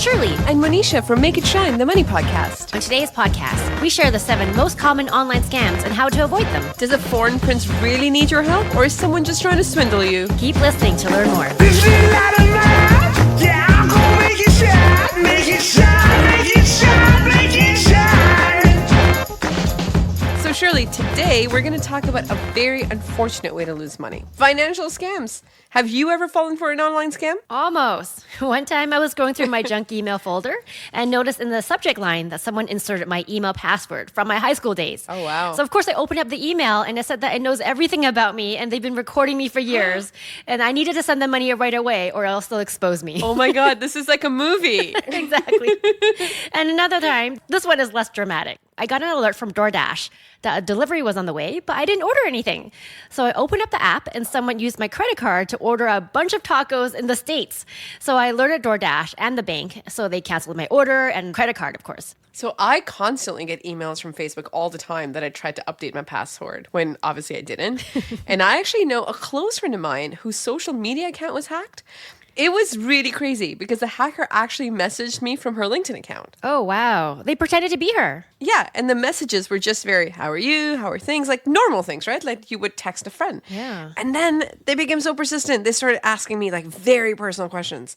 Shirley. And Monisha from Make It Shine, the Money Podcast. On today's podcast, we share the 7 most common online scams and how to avoid them. Does a foreign prince really need your help, or is someone just trying to swindle you? Keep listening to learn more. This is not a lie. Yeah, I'm gonna make it shine, make it shine, make it shine, make it shine. So Shirley, today we're going to talk about a very unfortunate way to lose money. Financial scams. Have you ever fallen for an online scam? Almost. One time I was going through my junk email folder and noticed in the subject line that someone inserted my email password from my high school days. Oh, wow. So of course I opened up the email and it said that it knows everything about me and they've been recording me for years and I needed to send them money right away or else they'll expose me. Oh my God, this is like a movie. Exactly. And another time, this one is less dramatic. I got an alert from DoorDash that a delivery was on the way, but I didn't order anything. So I opened up the app and someone used my credit card to order a bunch of tacos in the States. So I alerted DoorDash and the bank, so they canceled my order and credit card, of course. So I constantly get emails from Facebook all the time that I tried to update my password when obviously I didn't. And I actually know a close friend of mine whose social media account was hacked. It was really crazy because the hacker actually messaged me from her LinkedIn account. Oh, wow. They pretended to be her. Yeah, and the messages were just very, how are you? How are things? Like normal things, right? Like you would text a friend. Yeah. And then they became so persistent. They started asking me like very personal questions.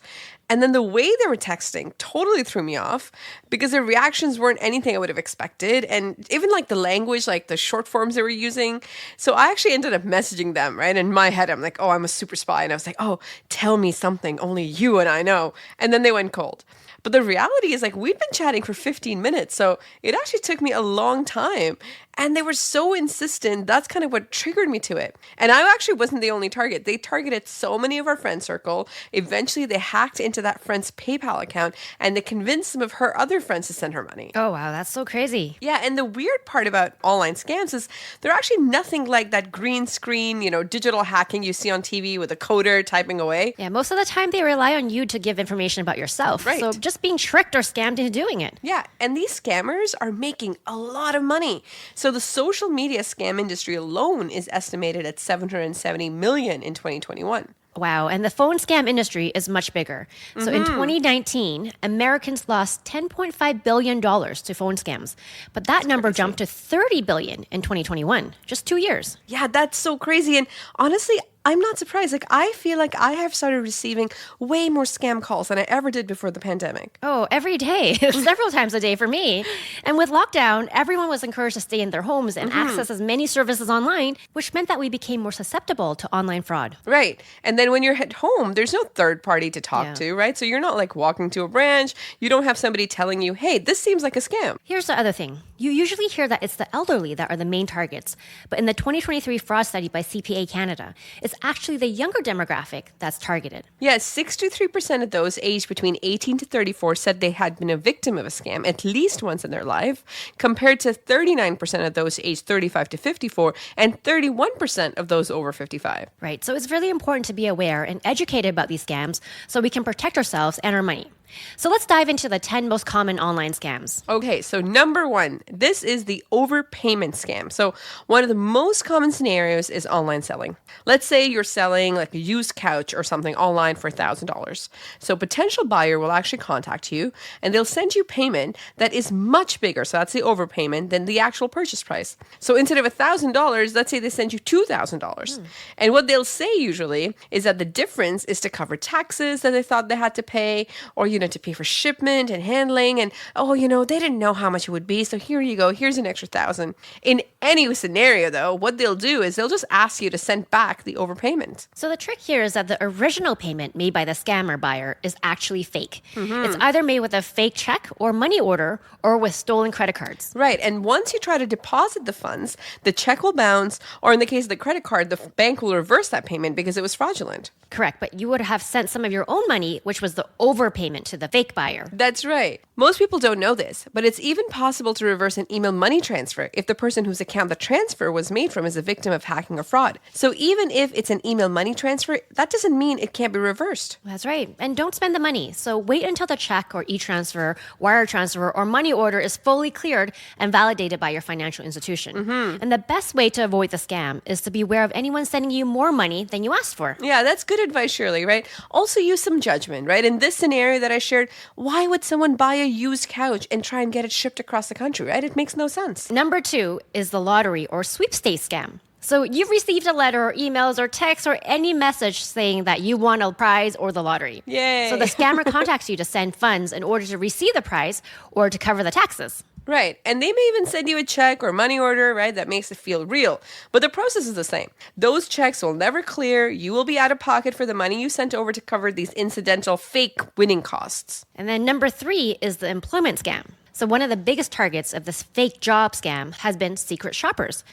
And then the way they were texting totally threw me off because their reactions weren't anything I would have expected. And even like the language, like the short forms they were using. So I actually ended up messaging them, right? In my head, I'm like, oh, I'm a super spy. And I was like, oh, tell me something only you and I know. And then they went cold. But the reality is like we'd been chatting for 15 minutes. So it actually took me a long time. And they were so insistent. That's kind of what triggered me to it. And I actually wasn't the only target. They targeted so many of our friend circle. Eventually, they hacked into that friend's PayPal account and they convinced some of her other friends to send her money. Oh, wow. That's so crazy. Yeah, and the weird part about online scams is they're actually nothing like that green screen, digital hacking you see on TV with a coder typing away. Yeah, most of the time they rely on you to give information about yourself. Right. So just being tricked or scammed into doing it. Yeah, and these scammers are making a lot of money. So the social media scam industry alone is estimated at $770 million in 2021. Wow, and the phone scam industry is much bigger. So in 2019, Americans lost $10.5 billion to phone scams. But that number jumped to $30 billion in 2021, just 2 years. Yeah, that's so crazy. And honestly, I'm not surprised. Like, I feel like I have started receiving way more scam calls than I ever did before the pandemic. Oh, every day, several times a day for me. And with lockdown, everyone was encouraged to stay in their homes and access as many services online, which meant that we became more susceptible to online fraud. Right. And then when you're at home, there's no third party to talk to, right? So you're not like walking to a branch. You don't have somebody telling you, hey, this seems like a scam. Here's the other thing. You usually hear that it's the elderly that are the main targets. But in the 2023 fraud study by CPA Canada, it's actually the younger demographic that's targeted. Yeah, 63% of those aged between 18 to 34 said they had been a victim of a scam at least once in their life, compared to 39% of those aged 35 to 54 and 31% of those over 55. Right, so it's really important to be aware and educated about these scams so we can protect ourselves and our money. So let's dive into the 10 most common online scams. Okay, so number 1, this is the overpayment scam. So one of the most common scenarios is online selling. Let's say you're selling like a used couch or something online for $1,000. So a potential buyer will actually contact you and they'll send you payment that is much bigger. So that's the overpayment than the actual purchase price. So instead of $1,000, let's say they send you $2,000. And what they'll say usually is that the difference is to cover taxes that they thought they had to pay, or to pay for shipment and handling. And, they didn't know how much it would be. So here you go. Here's an extra $1,000. In any scenario, though, what they'll do is they'll just ask you to send back the overpayment. So the trick here is that the original payment made by the scammer buyer is actually fake. It's either made with a fake check or money order or with stolen credit cards. Right. And once you try to deposit the funds, the check will bounce, or in the case of the credit card, the bank will reverse that payment because it was fraudulent. Correct, but you would have sent some of your own money, which was the overpayment to the fake buyer. That's right. Most people don't know this, but it's even possible to reverse an email money transfer if the person whose account the transfer was made from is a victim of hacking or fraud. So even if it's an email money transfer, that doesn't mean it can't be reversed. That's right. And don't spend the money. So wait until the check or e-transfer, wire transfer, or money order is fully cleared and validated by your financial institution. And the best way to avoid the scam is to be aware of anyone sending you more money than you asked for. Yeah, that's good advice, Shirley, right? Also use some judgment, right? In this scenario that I I shared, why would someone buy a used couch and try and get it shipped across the country, right? It makes no sense. Number 2 is the lottery or sweepstakes scam. So you've received a letter or emails or text or any message saying that you won a prize or the lottery. Yay. So the scammer contacts you to send funds in order to receive the prize or to cover the taxes. Right. And they may even send you a check or money order, right? That makes it feel real. But the process is the same. Those checks will never clear. You will be out of pocket for the money you sent over to cover these incidental fake winning costs. And then number 3 is the employment scam. So one of the biggest targets of this fake job scam has been secret shoppers.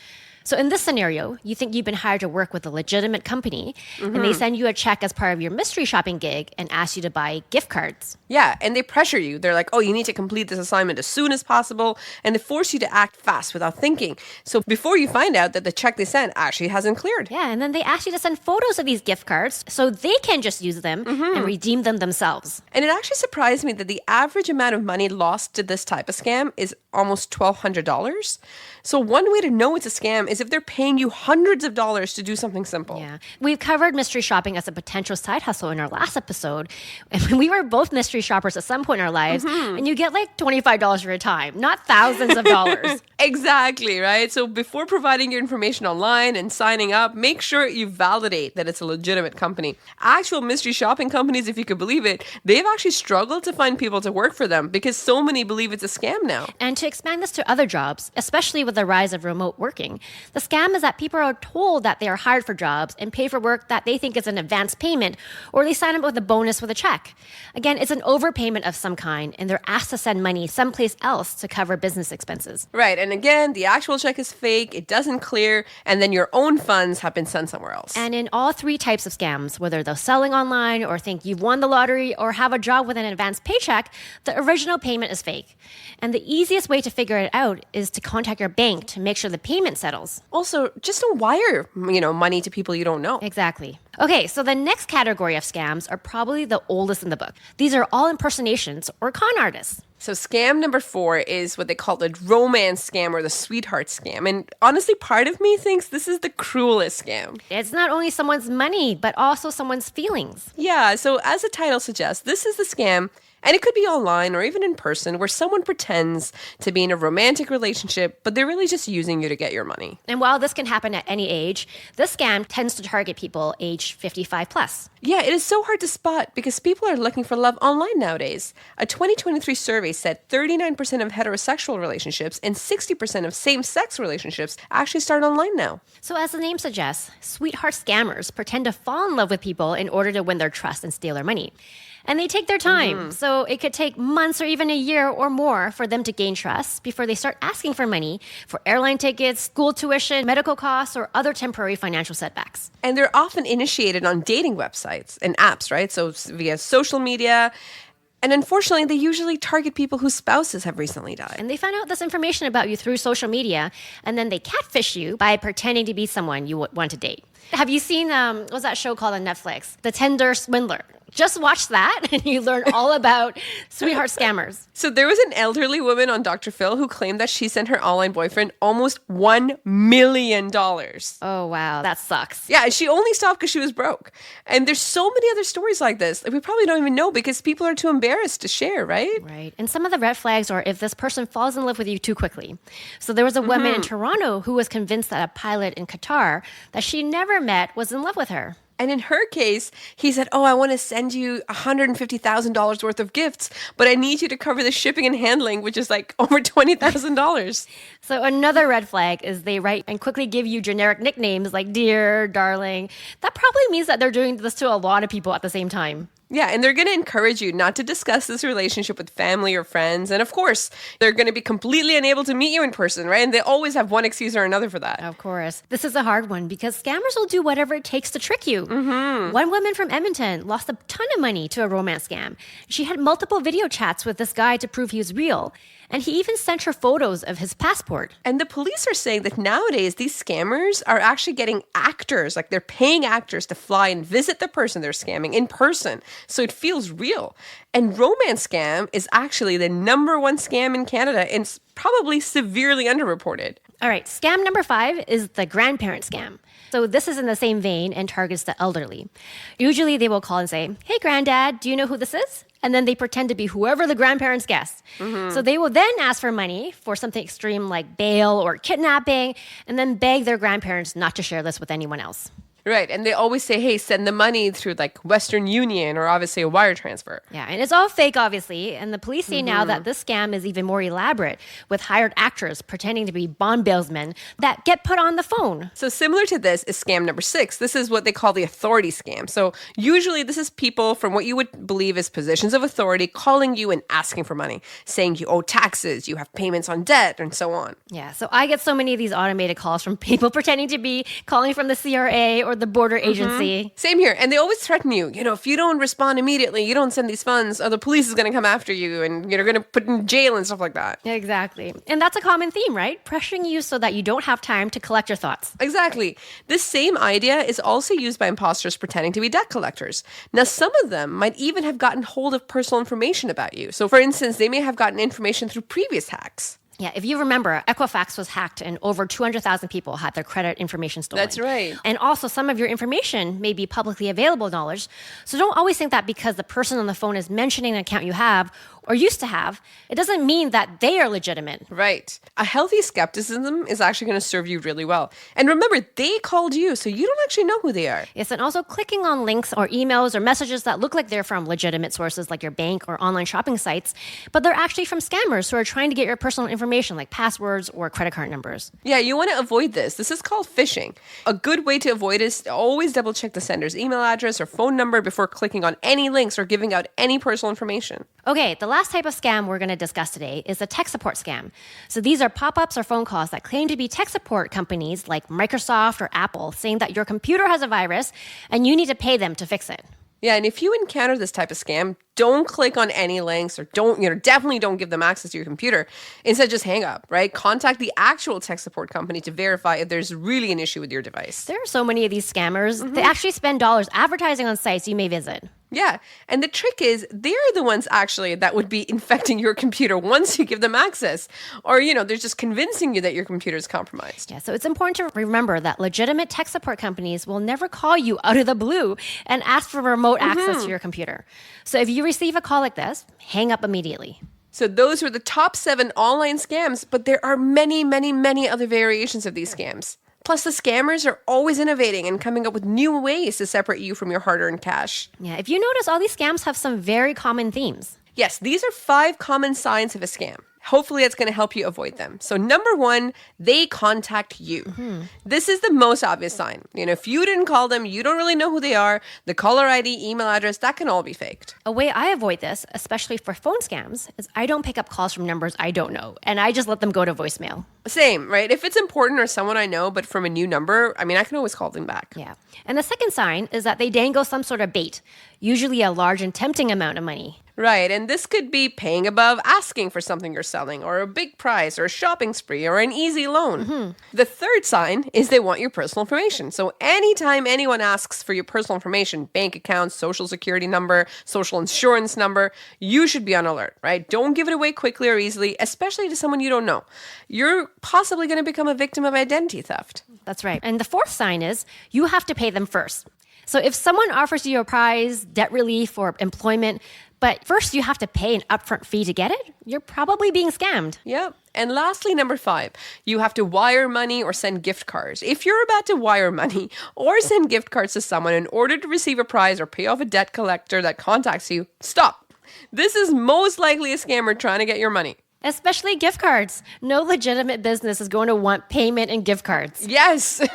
So in this scenario, you think you've been hired to work with a legitimate company, and they send you a check as part of your mystery shopping gig and ask you to buy gift cards. Yeah, and they pressure you. They're like, oh, you need to complete this assignment as soon as possible, and they force you to act fast without thinking. So before you find out that the check they sent actually hasn't cleared. Yeah, and then they ask you to send photos of these gift cards so they can just use them and redeem them themselves. And it actually surprised me that the average amount of money lost to this type of scam is almost $1,200. So one way to know it's a scam is if they're paying you hundreds of dollars to do something simple. Yeah. We've covered mystery shopping as a potential side hustle in our last episode. And we were both mystery shoppers at some point in our lives, and you get like $25 for your time, not thousands of dollars. Exactly, right? So before providing your information online and signing up, make sure you validate that it's a legitimate company. Actual mystery shopping companies, if you could believe it, they've actually struggled to find people to work for them because so many believe it's a scam now. And to expand this to other jobs, especially with the rise of remote working, the scam is that people are told that they are hired for jobs and pay for work that they think is an advance payment, or they sign up with a bonus with a check. Again, it's an overpayment of some kind, and they're asked to send money someplace else to cover business expenses. Right, and again, the actual check is fake, it doesn't clear, and then your own funds have been sent somewhere else. And in all 3 types of scams, whether they're selling online or think you've won the lottery or have a job with an advance paycheck, the original payment is fake. And the easiest way to figure it out is to contact your bank to make sure the payment settles. Also, just don't wire, money to people you don't know. Exactly. Okay, so the next category of scams are probably the oldest in the book. These are all impersonations or con artists. So scam number 4 is what they call the romance scam or the sweetheart scam. And honestly, part of me thinks this is the cruelest scam. It's not only someone's money, but also someone's feelings. Yeah, so as the title suggests, this is the scam, and it could be online or even in person, where someone pretends to be in a romantic relationship, but they're really just using you to get your money. And while this can happen at any age, this scam tends to target people aged 55 plus. Yeah, it is so hard to spot because people are looking for love online nowadays. A 2023 survey said 39% of heterosexual relationships and 60% of same-sex relationships actually start online now. So as the name suggests, sweetheart scammers pretend to fall in love with people in order to win their trust and steal their money. And they take their time. So it could take months or even a year or more for them to gain trust before they start asking for money for airline tickets, school tuition, medical costs, or other temporary financial setbacks. And they're often initiated on dating websites and apps, right? So via social media. And unfortunately, they usually target people whose spouses have recently died. And they find out this information about you through social media, and then they catfish you by pretending to be someone you want to date. Have you seen, what's that show called on Netflix? The Tinder Swindler. Just watch that and you learn all about sweetheart scammers. So there was an elderly woman on Dr. Phil who claimed that she sent her online boyfriend almost $1 million. Oh, wow. That sucks. Yeah, she only stopped because she was broke. And there's so many other stories like this that we probably don't even know because people are too embarrassed to share, right? Right. And some of the red flags are if this person falls in love with you too quickly. So there was a woman in Toronto who was convinced that a pilot in Qatar that she never met was in love with her. And in her case, he said, I want to send you $150,000 worth of gifts, but I need you to cover the shipping and handling, which is like over $20,000. So another red flag is they write and quickly give you generic nicknames like dear, darling. That probably means that they're doing this to a lot of people at the same time. Yeah, and they're going to encourage you not to discuss this relationship with family or friends. And of course, they're going to be completely unable to meet you in person, right? And they always have one excuse or another for that. Of course. This is a hard one because scammers will do whatever it takes to trick you. One woman from Edmonton lost a ton of money to a romance scam. She had multiple video chats with this guy to prove he was real. And he even sent her photos of his passport. And the police are saying that nowadays these scammers are actually getting actors, like they're paying actors to fly and visit the person they're scamming in person. so it feels real. And romance scam is actually the number one scam in Canada and it's probably severely underreported. All right, scam number 5 is the grandparent scam. So this is in the same vein and targets the elderly. Usually they will call and say, "Hey, granddad, do you know who this is?" And then they pretend to be whoever the grandparents guess. So they will then ask for money for something extreme like bail or kidnapping, and then beg their grandparents not to share this with anyone else. Right. And they always say, hey, send the money through like Western Union or obviously a wire transfer. Yeah, and it's all fake, obviously. And the police say now that this scam is even more elaborate, with hired actors pretending to be bond bailsmen that get put on the phone. So similar to this is scam number 6. This is what they call the authority scam. So usually this is people from what you would believe is positions of authority calling you and asking for money, saying you owe taxes, you have payments on debt, and so on. Yeah, so I get so many of these automated calls from people pretending to be calling from the CRA or the border agency. Same here. And they always threaten you. You know, if you don't respond immediately, you don't send these funds, the police is going to come after you and you're going to put in jail and stuff like that. Exactly. And that's a common theme, right? Pressuring you so that you don't have time to collect your thoughts. Exactly. This same idea is also used by imposters pretending to be debt collectors. Now, some of them might even have gotten hold of personal information about you. So, for instance, they may have gotten information through previous hacks. Yeah, if you remember, Equifax was hacked and over 200,000 people had their credit information stolen. That's right. And also, some of your information may be publicly available knowledge. So don't always think that because the person on the phone is mentioning an account you have or used to have, it doesn't mean that they are legitimate. Right. A healthy skepticism is actually going to serve you really well. And remember, they called you, so you don't actually know who they are. Yes, and also clicking on links or emails or messages that look like they're from legitimate sources like your bank or online shopping sites, but they're actually from scammers who are trying to get your personal information like passwords or credit card numbers. Yeah, you want to avoid this. This is called phishing. A good way to avoid is to always double check the sender's email address or phone number before clicking on any links or giving out any personal information. Okay, the last type of scam we're going to discuss today is the tech support scam. So these are pop-ups or phone calls that claim to be tech support companies like Microsoft or Apple saying that your computer has a virus and you need to pay them to fix it. Yeah, and if you encounter this type of scam, don't click on any links or definitely don't give them access to your computer. Instead, just hang up, right? Contact the actual tech support company to verify if there's really an issue with your device. There are so many of these scammers. They actually spend dollars advertising on sites you may visit. Yeah, and the trick is they're the ones actually that would be infecting your computer once you give them access. Or, they're just convincing you that your computer is compromised. Yeah, so it's important to remember that legitimate tech support companies will never call you out of the blue and ask for remote access to your computer. So if you receive a call like this, hang up immediately. So those were the top 7 online scams, but there are many, many, many other variations of these scams. Plus, the scammers are always innovating and coming up with new ways to separate you from your hard-earned cash. Yeah, if you notice, all these scams have some very common themes. Yes, these are 5 common signs of a scam. Hopefully, it's going to help you avoid them. So number 1, they contact you. This is the most obvious sign. If you didn't call them, you don't really know who they are. The caller ID, email address, that can all be faked. A way I avoid this, especially for phone scams, is I don't pick up calls from numbers I don't know, and I just let them go to voicemail. Same, right? If it's important or someone I know, but from a new number, I can always call them back. Yeah. And the second sign is that they dangle some sort of bait, usually a large and tempting amount of money. Right, and this could be paying above asking for something you're selling, or a big price, or a shopping spree, or an easy loan. The third sign is they want your personal information. So anytime anyone asks for your personal information, bank account, social security number, social insurance number, you should be on alert, right? Don't give it away quickly or easily, especially to someone you don't know. You're possibly going to become a victim of identity theft. That's right. And the fourth sign is you have to pay them first. So if someone offers you a prize, debt relief, or employment, but first you have to pay an upfront fee to get it, you're probably being scammed. Yep. And lastly, number 5, you have to wire money or send gift cards. If you're about to wire money or send gift cards to someone in order to receive a prize or pay off a debt collector that contacts you, stop. This is most likely a scammer trying to get your money. Especially gift cards. No legitimate business is going to want payment in gift cards. Yes,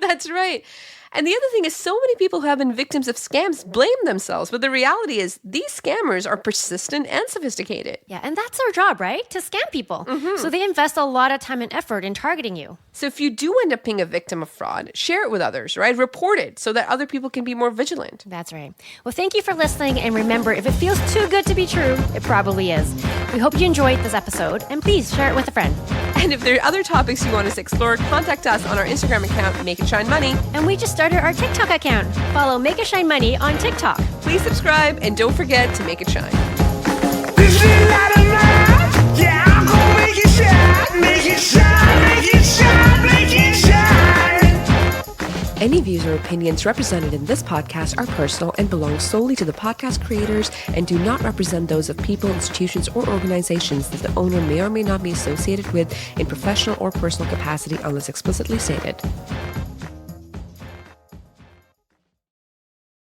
that's right. And the other thing is so many people who have been victims of scams blame themselves. But the reality is these scammers are persistent and sophisticated. Yeah, and that's their job, right? To scam people. So they invest a lot of time and effort in targeting you. So if you do end up being a victim of fraud, share it with others, right? Report it so that other people can be more vigilant. That's right. Well, thank you for listening. And remember, if it feels too good to be true, it probably is. We hope you enjoyed this episode. And please share it with a friend. And if there are other topics you want us to explore, contact us on our Instagram account, Make It Shine Money. And we just started our TikTok account. Follow Make It Shine Money on TikTok. Please subscribe and don't forget to make it shine. This little light of mine, yeah, I'm gonna make it shine, make it shine, make it shine, make it shine. Any views or opinions represented in this podcast are personal and belong solely to the podcast creators and do not represent those of people, institutions, or organizations that the owner may or may not be associated with in professional or personal capacity unless explicitly stated.